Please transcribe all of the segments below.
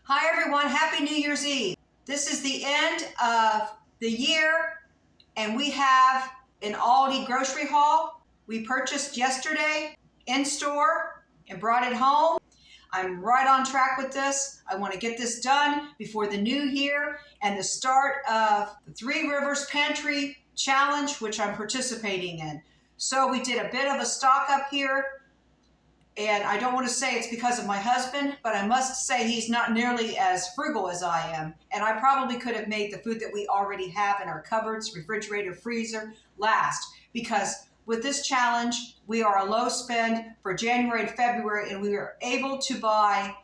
Hi everyone, Happy New Year's Eve. This is the end of the year and we have an Aldi grocery haul we purchased yesterday in store and brought it home. I'm right on track with this. I want to get this done before the new year and the start of the Three Rivers Pantry Challenge, which I'm participating in. So we did a bit of a stock up here. And I don't want to say it's because of my husband, but I must say he's not nearly as frugal as I am. And I probably could have made the food that we already have in our cupboards, refrigerator, freezer last. Because with this challenge, we are a low spend for January to February, and we are able to buy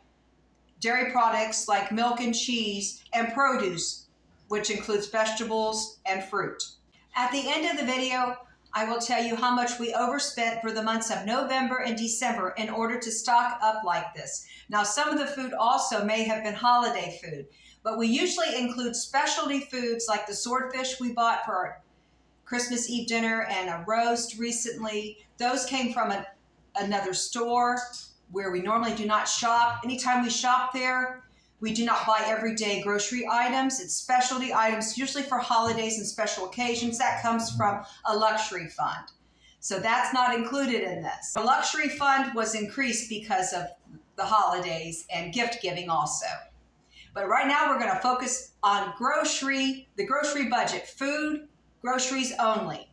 dairy products like milk and cheese and produce, which includes vegetables and fruit. At the end of the video, I will tell you how much we overspent for the months of November and December in order to stock up like this. Now, some of the food also may have been holiday food, but we usually include specialty foods like the swordfish we bought for our Christmas Eve dinner and a roast recently. Those came from another store where we normally do not shop. Anytime we shop there, we do not buy everyday grocery items. It's specialty items, usually for holidays and special occasions. That comes from a luxury fund. So that's not included in this. The luxury fund was increased because of the holidays and gift giving also. But right now we're going to focus on the grocery budget, food, groceries only.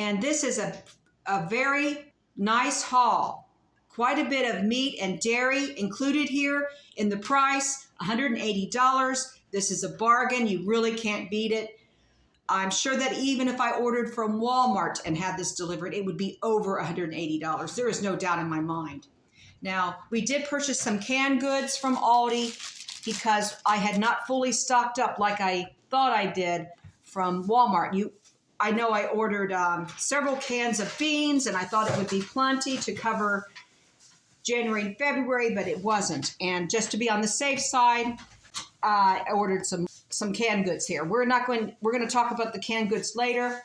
And this is a very nice haul. Quite a bit of meat and dairy included here in the price, $180. This is a bargain. You really can't beat it. I'm sure that even if I ordered from Walmart and had this delivered, it would be over $180. There is no doubt in my mind. Now, we did purchase some canned goods from Aldi because I had not fully stocked up like I thought I did from Walmart. I know I ordered several cans of beans, and I thought it would be plenty to cover January and February, but it wasn't. And just to be on the safe side, I ordered some canned goods here. We're going to talk about the canned goods later.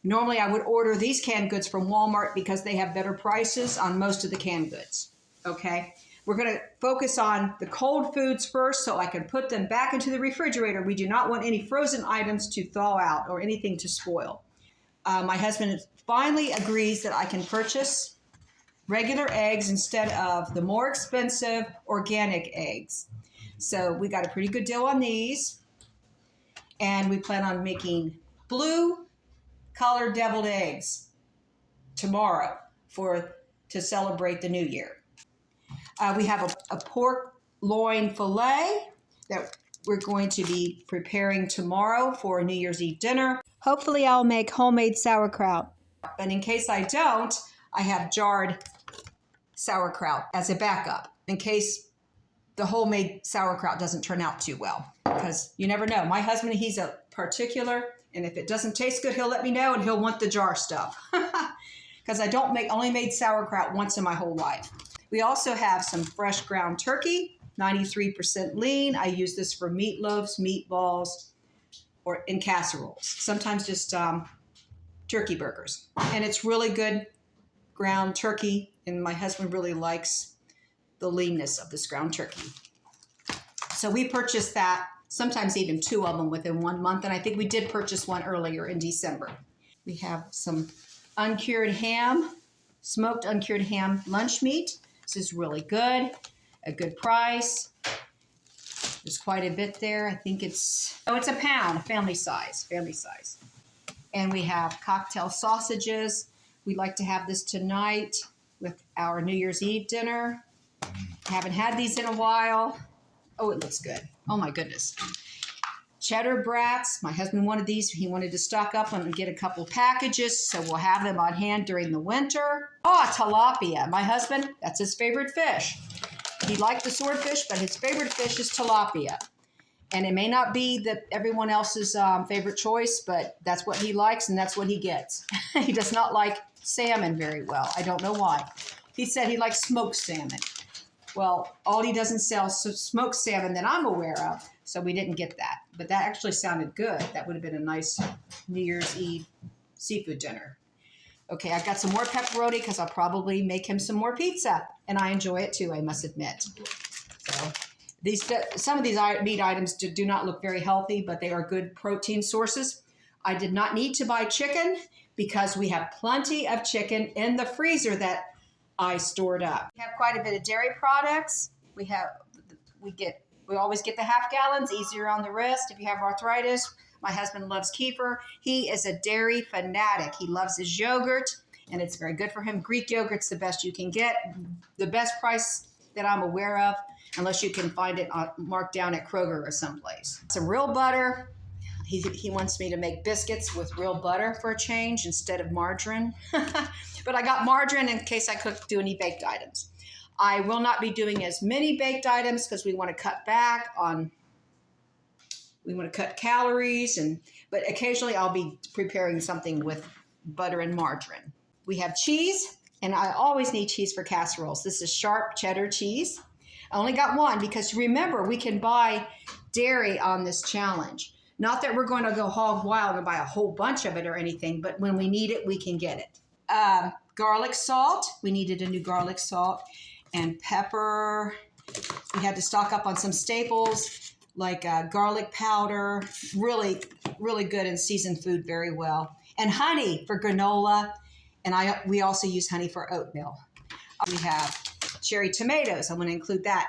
Normally I would order these canned goods from Walmart because they have better prices on most of the canned goods. Okay. We're going to focus on the cold foods first so I can put them back into the refrigerator. We do not want any frozen items to thaw out or anything to spoil. My husband finally agrees that I can purchase regular eggs instead of the more expensive organic eggs. So we got a pretty good deal on these. And we plan on making blue colored deviled eggs tomorrow to celebrate the new year. We have a pork loin fillet that we're going to be preparing tomorrow for New Year's Eve dinner. Hopefully I'll make homemade sauerkraut. And in case I don't, I have jarred sauerkraut as a backup in case the homemade sauerkraut doesn't turn out too well, because you never know. My husband, he's a particular, and if it doesn't taste good, he'll let me know and he'll want the jar stuff because I only made sauerkraut once in my whole life. We also have some fresh ground turkey, 93% lean. I use this for meatloaves, meatballs, or in casseroles, sometimes just turkey burgers. And it's really good ground turkey, and my husband really likes the leanness of this ground turkey. So we purchased that, sometimes even two of them within 1 month, and I think we did purchase one earlier in December. We have some uncured ham, smoked uncured ham lunch meat. This is really good, a good price. There's quite a bit there. I think it's a pound, family size. And we have cocktail sausages. We'd like to have this tonight with our New Year's Eve dinner. Haven't had these in a while. Oh, it looks good. Oh my goodness. Cheddar brats. My husband wanted these. He wanted to stock up and get a couple packages, so we'll have them on hand during the winter. Oh, tilapia. My husband, that's his favorite fish. He liked the swordfish, but his favorite fish is tilapia. And it may not be everyone else's favorite choice, but that's what he likes and that's what he gets. He does not like salmon very well. I don't know why. He said he likes smoked salmon. Well, Aldi doesn't sell smoked salmon that I'm aware of, so we didn't get that. But that actually sounded good. That would have been a nice New Year's Eve seafood dinner. Okay, I've got some more pepperoni because I'll probably make him some more pizza. And I enjoy it too, I must admit. So Some of these meat items do not look very healthy, but they are good protein sources. I did not need to buy chicken because we have plenty of chicken in the freezer that I stored up. We have quite a bit of dairy products. We always get the half gallons, easier on the wrist. If you have arthritis, my husband loves kefir. He is a dairy fanatic. He loves his yogurt, and it's very good for him. Greek yogurt's the best you can get. The best price that I'm aware of, unless you can find it marked down at Kroger or someplace. Some real butter. He wants me to make biscuits with real butter for a change instead of margarine. But I got margarine in case I do any baked items. I will not be doing as many baked items because we want to cut back on, we want to cut calories, but occasionally I'll be preparing something with butter and margarine. We have cheese, and I always need cheese for casseroles. This is sharp cheddar cheese. I only got one because remember, we can buy dairy on this challenge. Not that we're going to go hog wild and buy a whole bunch of it or anything, but when we need it, we can get it. Garlic salt. We needed a new garlic salt. And pepper. We had to stock up on some staples like garlic powder. Really, really good and seasoned food very well. And honey for granola. And we also use honey for oatmeal. We have cherry tomatoes. I'm going to include that.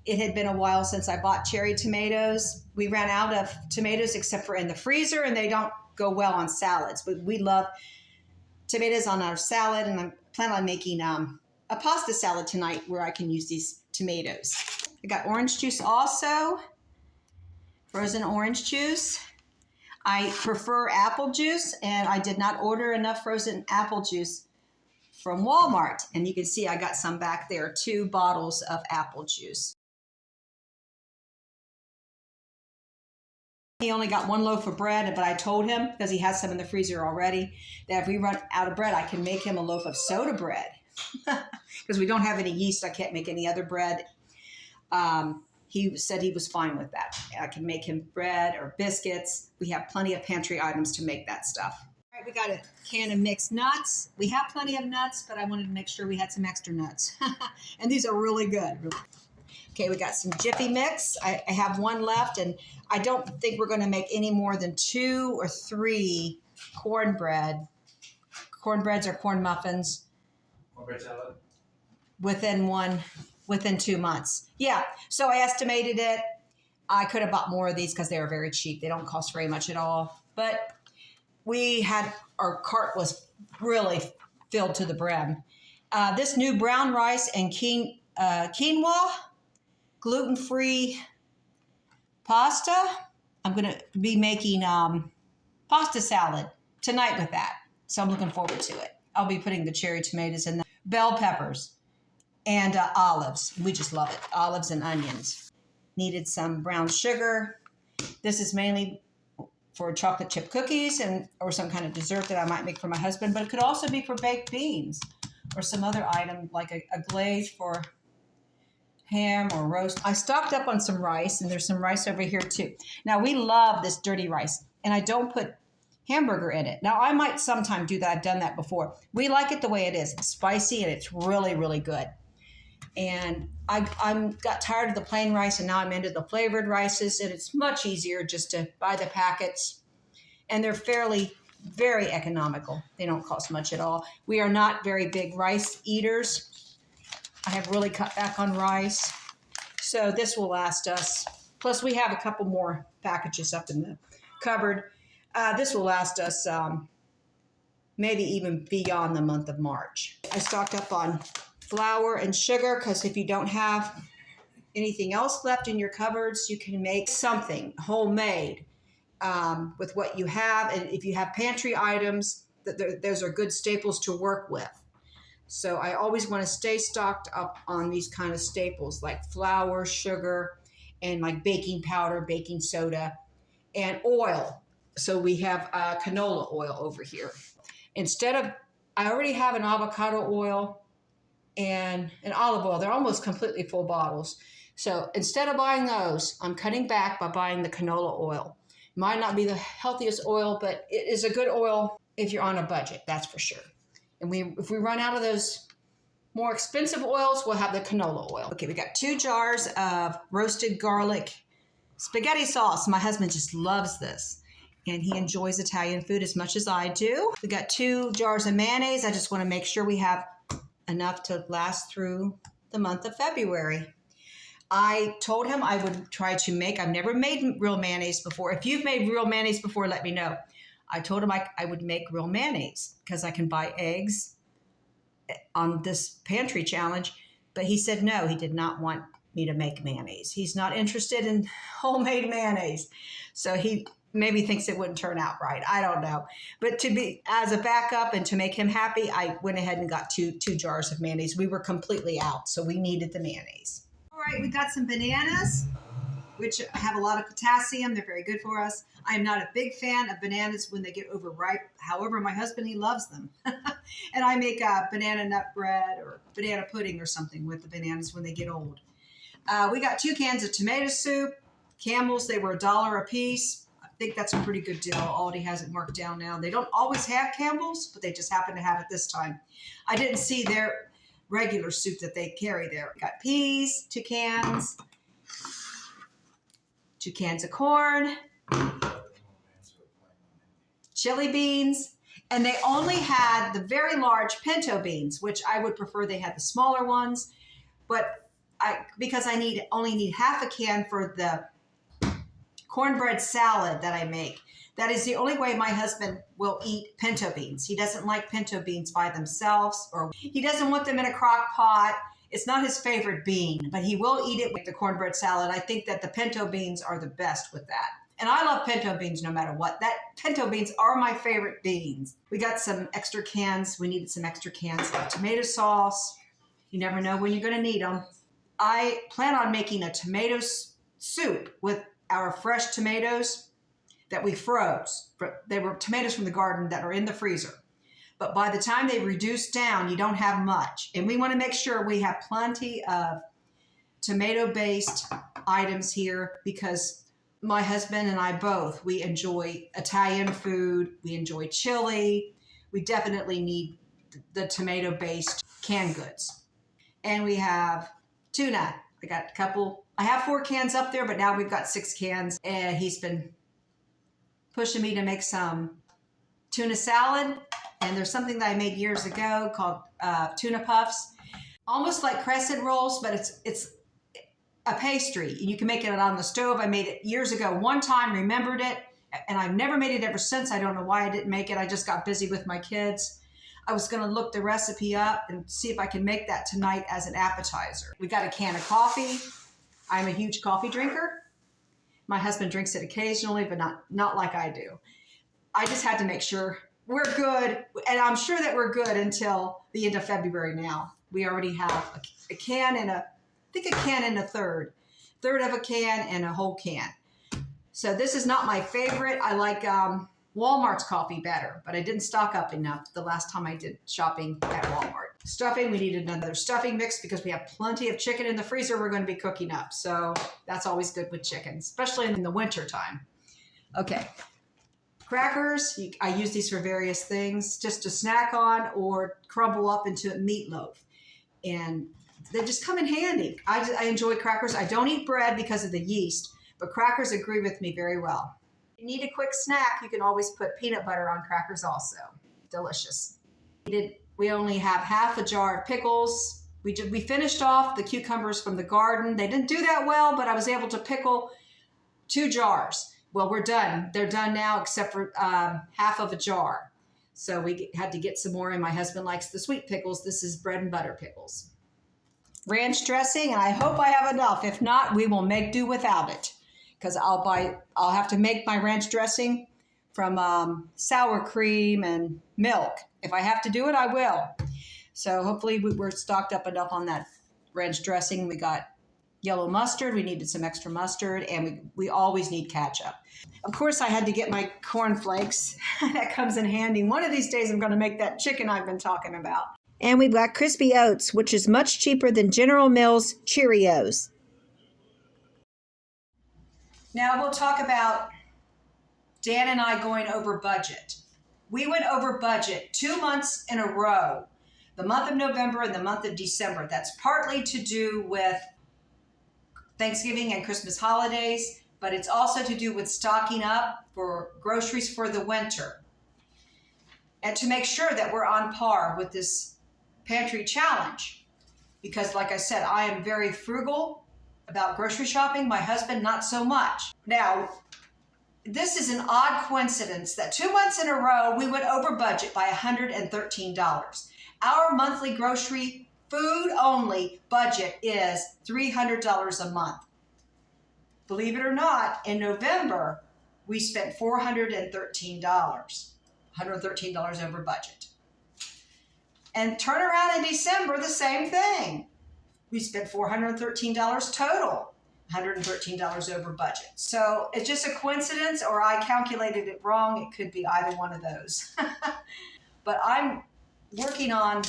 It had been a while since I bought cherry tomatoes. We ran out of tomatoes except for in the freezer, and they don't go well on salads. But we love tomatoes on our salad, and I'm planning on making a pasta salad tonight where I can use these tomatoes. I got orange juice also, frozen orange juice. I prefer apple juice, and I did not order enough frozen apple juice from Walmart. And you can see I got some back there, 2 bottles of apple juice. He only got 1 loaf of bread, but I told him, because he has some in the freezer already, that if we run out of bread, I can make him a loaf of soda bread. Because we don't have any yeast, I can't make any other bread. He said he was fine with that. I can make him bread or biscuits. We have plenty of pantry items to make that stuff. All right, we got a can of mixed nuts. We have plenty of nuts, but I wanted to make sure we had some extra nuts. And these are really good. Okay, we got some Jiffy Mix. I have 1 left, and I don't think we're going to make any more than 2 or 3 cornbreads or corn muffins. Cornbread salad? Within 2 months. Yeah, so I estimated it. I could have bought more of these because they are very cheap. They don't cost very much at all. But our cart was really filled to the brim. This new brown rice and quinoa, gluten-free pasta. I'm going to be making pasta salad tonight with that. So I'm looking forward to it. I'll be putting the cherry tomatoes and the bell peppers and olives. We just love it. Olives and onions. Needed some brown sugar. This is mainly for chocolate chip cookies or some kind of dessert that I might make for my husband, but it could also be for baked beans or some other item like a glaze for ham or roast. I stocked up on some rice, and there's some rice over here too. Now, we love this dirty rice, and I don't put hamburger in it. Now, I might sometime do that. I've done that before. We like it the way it is. It's spicy, and it's really, really good. And I got tired of the plain rice, and now I'm into the flavored rices, and it's much easier just to buy the packets. And they're very economical. They don't cost much at all. We are not very big rice eaters. I have really cut back on rice. So this will last us. Plus, we have a couple more packages up in the cupboard. This will last us maybe even beyond the month of March. I stocked up on flour and sugar because if you don't have anything else left in your cupboards, you can make something homemade with what you have. And if you have pantry items, those are good staples to work with. So I always want to stay stocked up on these kind of staples like flour, sugar, and like baking powder, baking soda, and oil. So we have canola oil over here. I already have an avocado oil and an olive oil. They're almost completely full bottles. So instead of buying those, I'm cutting back by buying the canola oil. Might not be the healthiest oil, but it is a good oil if you're on a budget, that's for sure. And if we run out of those more expensive oils, we'll have the canola oil. Okay, we got 2 jars of roasted garlic spaghetti sauce. My husband just loves this, and he enjoys Italian food as much as I do. We got 2 jars of mayonnaise. I just want to make sure we have enough to last through the month of February. I told him I would try to make, I've never made real mayonnaise before. If you've made real mayonnaise before, let me know. I told him I would make real mayonnaise because I can buy eggs on this Pantry challenge, but he said no, he did not want me to make mayonnaise. He's not interested in homemade mayonnaise. So he maybe thinks it wouldn't turn out right. I don't know. But to be as a backup and to make him happy, I went ahead and got two jars of mayonnaise. We were completely out, so we needed the mayonnaise. All right, we got some bananas, which have a lot of potassium. They're very good for us. I am not a big fan of bananas when they get overripe. However, my husband, he loves them. And I make a banana nut bread or banana pudding or something with the bananas when they get old. We got 2 cans of tomato soup. Campbell's, they were $1 a piece. I think that's a pretty good deal. Aldi has it marked down now. They don't always have Campbell's, but they just happen to have it this time. I didn't see their regular soup that they carry there. We got peas, 2 cans. 2 cans of corn, chili beans, and they only had the very large pinto beans, which I would prefer they had the smaller ones, but because I only need half a can for the cornbread salad that I make. That is the only way my husband will eat pinto beans. He doesn't like pinto beans by themselves, or he doesn't want them in a crock pot. It's not his favorite bean, but he will eat it with the cornbread salad. I think that the pinto beans are the best with that. And I love pinto beans no matter what. Pinto beans are my favorite beans. We got some extra cans. We needed some extra cans of tomato sauce. You never know when you're going to need them. I plan on making a tomato soup with our fresh tomatoes that we froze. They were tomatoes from the garden that are in the freezer. But by the time they reduce down, you don't have much. And we want to make sure we have plenty of tomato-based items here because my husband and I both, we enjoy Italian food. We enjoy chili. We definitely need the tomato-based canned goods. And we have tuna. I have 4 cans up there, but now we've got 6 cans. And he's been pushing me to make some tuna salad. And there's something that I made years ago called tuna puffs, almost like crescent rolls, but it's a pastry. You can make it on the stove. I made it years ago one time, remembered it, and I've never made it ever since. I don't know why I didn't make it. I just got busy with my kids. I was going to look the recipe up and see if I can make that tonight as an appetizer. We got a can of coffee. I'm a huge coffee drinker. My husband drinks it occasionally, but not like I do. I just had to make sure we're good, and I'm sure that we're good until the end of February now. We already have a can and a can and a third of a can and a whole can. So this is not my favorite. I like Walmart's coffee better, but I didn't stock up enough the last time I did shopping at Walmart. Stuffing, we needed another stuffing mix because we have plenty of chicken in the freezer we're going to be cooking up. So that's always good with chicken, especially in the winter time. Okay. Crackers, I use these for various things, just to snack on or crumble up into a meatloaf. And they just come in handy. I enjoy crackers. I don't eat bread because of the yeast, but crackers agree with me very well. If you need a quick snack, you can always put peanut butter on crackers also. Delicious. We only have half a jar of pickles. We finished off the cucumbers from the garden. They didn't do that well, but I was able to pickle 2 jars. Well, we're done. They're done now except for half of a jar. So we had to get some more, and my husband likes the sweet pickles. This is bread and butter pickles. Ranch dressing, and I hope I have enough. If not, we will make do without it because I'll have to make my ranch dressing from sour cream and milk. If I have to do it, I will. So hopefully we're stocked up enough on that ranch dressing. We got yellow mustard. We needed some extra mustard, and we always need ketchup. Of course, I had to get my cornflakes. That comes in handy. One of these days, I'm going to make that chicken I've been talking about. And we've got crispy oats, which is much cheaper than General Mills Cheerios. Now we'll talk about Dan and I going over budget. We went over budget 2 months in a row the month of November and the month of December. That's partly to do with Thanksgiving and Christmas holidays, but it's also to do with stocking up for groceries for the winter. And to make sure that we're on par with this pantry challenge. Because like I said, I am very frugal about grocery shopping. My husband, not so much. Now, this is an odd coincidence that 2 months in a row, we went over budget by $113. Our monthly grocery food only budget is $300 a month. Believe it or not, in November, we spent $413, $113 over budget. And turn around in December, the same thing. We spent $413 total, $113 over budget. So it's just a coincidence, or I calculated it wrong. It could be either one of those. But I'm working on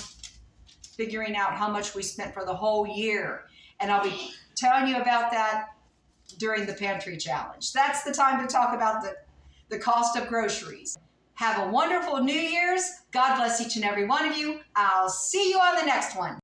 figuring out how much we spent for the whole year. And I'll be telling you about that during the pantry challenge. That's the time to talk about the cost of groceries. Have a wonderful New Year's. God bless each and every one of you. I'll see you on the next one.